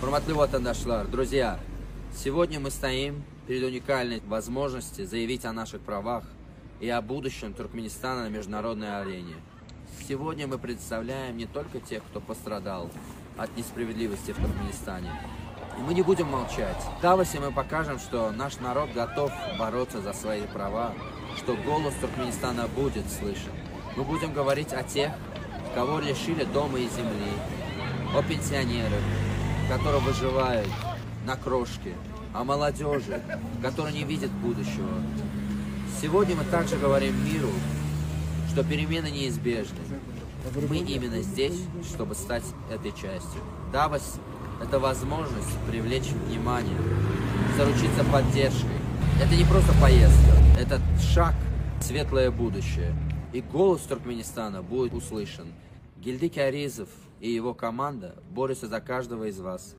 Хурматлы ватандашлар, друзья, сегодня мы стоим перед уникальной возможностью заявить о наших правах и о будущем Туркменистана на международной арене. Сегодня мы представляем не только тех, кто пострадал от несправедливости в Туркменистане. И мы не будем молчать. В Давосе мы покажем, что наш народ готов бороться за свои права, что голос Туркменистана будет слышен. Мы будем говорить о тех, кого лишили дома и земли, о пенсионерах, которые выживают на крошке, о молодежи, которая не видит будущего. Сегодня мы также говорим миру, что перемены неизбежны. Мы именно здесь, чтобы стать этой частью. Давос – это возможность привлечь внимание, заручиться поддержкой. Это не просто поездка, это шаг в светлое будущее. И голос Туркменистана будет услышан. Гильдик Аризов и его команда борются за каждого из вас.